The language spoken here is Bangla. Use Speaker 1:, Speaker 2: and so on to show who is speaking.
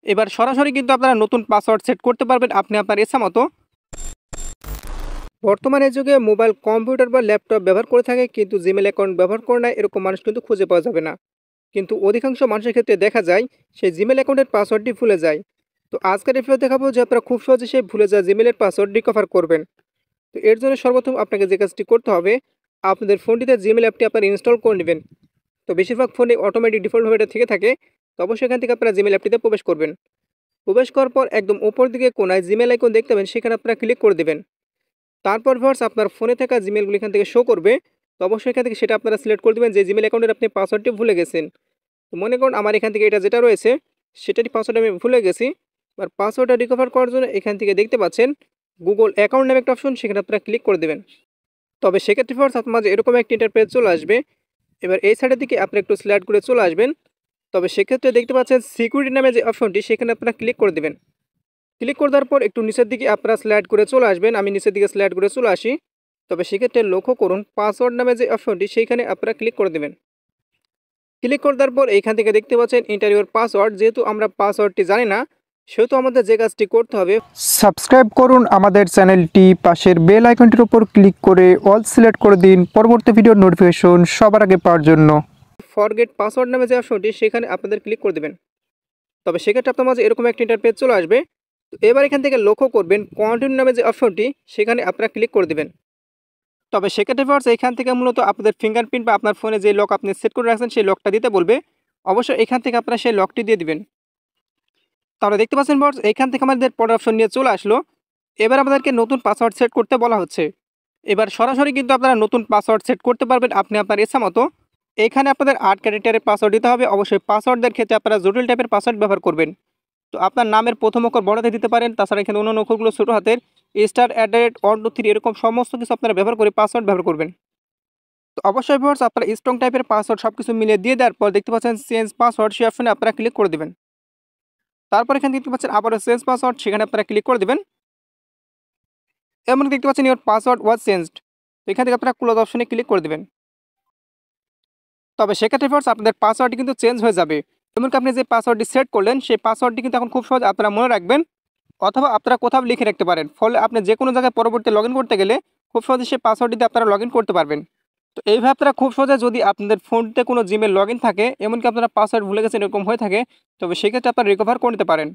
Speaker 1: এবার সরাসরি কিন্তু আপনারা নতুন পাসওয়ার্ড সেট করতে পারবেন আপনি আপনার ইচ্ছা মতো। বর্তমানে যুগে মোবাইল কম্পিউটার বা ল্যাপটপ ব্যবহার করে থাকে কিন্তু জিমেল অ্যাকাউন্ট ব্যবহার করে না এরকম মানুষ কিন্তু খুঁজে পাওয়া যাবে না। কিন্তু অধিকাংশ মানুষের ক্ষেত্রে দেখা যায় সেই জিমেল অ্যাকাউন্টের পাসওয়ার্ডটি ভুলে যায়। তো আজকের এই ভিডিও দেখাবো যে আপনারা খুব সহজে সেই ভুলে যাওয়া জিমেলের পাসওয়ার্ড রিকভার করবেন। তো এর জন্য সর্বপ্রথম আপনাকে যে কাজটি করতে হবে, আপনাদের ফোনটিতে জিমেল অ্যাপটি আপনারা ইনস্টল করে নেবেন। তো বেশিরভাগ ফোনে অটোমেটিক ডিফল্টভাবে এটা থেকে থাকে। তো অবশ্যই এখান থেকে আপনারা জিমেল অ্যাপটিতে প্রবেশ করবেন। প্রবেশ করার পর একদম উপর দিকে কোনায় জিমেল আইকন দেখতে পাবেন, সেখানে আপনারা ক্লিক করে দেবেন। তারপর ভিউয়ার্স আপনার ফোনে থাকা জিমেলগুলো এখান থেকে শো করবে। তো অবশ্যই এখান থেকে সেটা আপনারা সিলেক্ট করে দেবেন যে জিমেল অ্যাকাউন্টের আপনি পাসওয়ার্ডটি ভুলে গেছেন। তো মনে করুন আমার এখান থেকে এটা যেটা রয়েছে সেটারই পাসওয়ার্ড আমি ভুলে গেছি। আর পাসওয়ার্ডটা রিকভার করার জন্য এখান থেকে দেখতে পাচ্ছেন গুগল অ্যাকাউন্ট নামে একটা অপশন, সেখানে আপনারা ক্লিক করে দেবেন। তবে সেক্ষেত্রে ভিউয়ার্স আপনার মাঝে এরকম একটা ইন্টারফেস চলে আসবে। এবার এই সাইডের দিকে আপনি একটু স্লাইড করে চলে আসবেন। তবে সেক্ষেত্রে দেখতে পাচ্ছেন সিকিউরিটি নামে যে অপশনটি, সেখানে আপনারা ক্লিক করে দেবেন। ক্লিক করে দেওয়ার পর একটু নিচের দিকে আপনারা স্লাইড করে চলে আসবেন। আমি নিচের দিকে স্লাইড করে চলে আসি। তবে সেক্ষেত্রে লক্ষ্য করুন পাসওয়ার্ড নামে যে অপশনটি, সেইখানে আপনারা ক্লিক করে দেবেন। ক্লিক করে দেওয়ার পর এইখান থেকে দেখতে পাচ্ছেন এন্টার ইউর পাসওয়ার্ড। যেহেতু আমরা পাসওয়ার্ডটি জানি না, সেহেতু আমাদের যে কাজটি করতে হবে,
Speaker 2: সাবস্ক্রাইব করুন আমাদের চ্যানেলটি, পাশের বেল আইকনটির উপর ক্লিক করে অল সিলেক্ট করে দিন পরবর্তী ভিডিওর নোটিফিকেশন সবার আগে পাওয়ার জন্য।
Speaker 1: ফরগেট পাসওয়ার্ড নামে যে অপশনটি, সেখানে আপনাদের ক্লিক করে দেবেন। তবে সেক্ষেত্রে আপনার মাঝে এরকম একটা ইন্টারপেজ চলে আসবে। তো এবার এখান থেকে লক্ষ্য করবেন কন্টিনিউ নামে যে অপশনটি, সেখানে আপনারা ক্লিক করে দেবেন। তবে সেক্ষেত্রে ভিউয়ার্স এখান থেকে মূলত আপনাদের ফিঙ্গারপ্রিন্ট বা আপনার ফোনে যে লক আপনি সেট করে রাখছেন সেই লকটা দিতে বলবে। অবশ্যই এখান থেকে আপনারা সেই লকটি দিয়ে দিবেন। তাহলে দেখতে পাচ্ছেন ভিউয়ার্স এখান থেকে আমাদের পরের অপশন নিয়ে চলে আসলো। এবার আমাদেরকে নতুন পাসওয়ার্ড সেট করতে বলা হচ্ছে। এবার সরাসরি কিন্তু আপনারা নতুন পাসওয়ার্ড সেট করতে পারবেন আপনি আপনার ইচ্ছা মতো। এখানে আপনাদের 8 ক্যারেক্টারের পাসওয়ার্ড দিতে হবে। অবশ্যই পাসওয়ার্ডের ক্ষেত্রে আপনারা জটিল টাইপের পাসওয়ার্ড ব্যবহার করবেন। তো আপনার নামের প্রথম অক্ষর বড়তে দিতে পারেন, তাছাড়া এখানে অন্যান্য অক্ষরগুলো ছোটো হাতের *@123 এরকম সমস্ত কিছু আপনারা ব্যবহার করে পাসওয়ার্ড ব্যবহার করবেন। তো অবশ্যই ভিউয়ার্স আপনারা স্ট্রং টাইপের পাসওয়ার্ড সব কিছু মিলিয়ে দিয়ে দেওয়ার পর দেখতে পাচ্ছেন চেঞ্জ পাসওয়ার্ড, সেই অপশনে আপনারা ক্লিক করে দেবেন। তারপর এখানে দেখতে পাচ্ছেন আবারও চেঞ্জ পাসওয়ার্ড, সেখানে আপনারা ক্লিক করে দেবেন। এমন দেখতে পাচ্ছেন ইওর পাসওয়ার্ড ওয়াজ চেঞ্জড। তো এখান থেকে আপনারা ক্লোজ অপশনে ক্লিক করে দেবেন। তবে সেক্ষেত্রে ভিউয়ার্স আপনাদের পাসওয়ার্ডটি কিন্তু চেঞ্জ হয়ে যাবে। এমনকি আপনি যে পাসওয়ার্ডটি সেট করলেন সেই পাসওয়ার্ডটি কিন্তু এখন খুব সহজ আপনারা মনে রাখবেন, অথবা আপনারা কোথাও লিখে রাখতে পারেন। ফলে আপনি যে কোনো জায়গায় পরবর্তী লগ ইন করতে গেলে খুব সহজে সেই পাসওয়ার্ডটিতে আপনারা লগ ইন করতে পারবেন। তো এইভাবে আপনারা খুব সহজে, যদি আপনাদের ফোনতে কোনো জিমেল লগ ইন থাকে, এমনকি আপনারা পাসওয়ার্ড ভুলে গেছেন এরকম হয়ে থাকে, তবে সেক্ষেত্রে আপনারা রিকভার করে নিতে পারেন।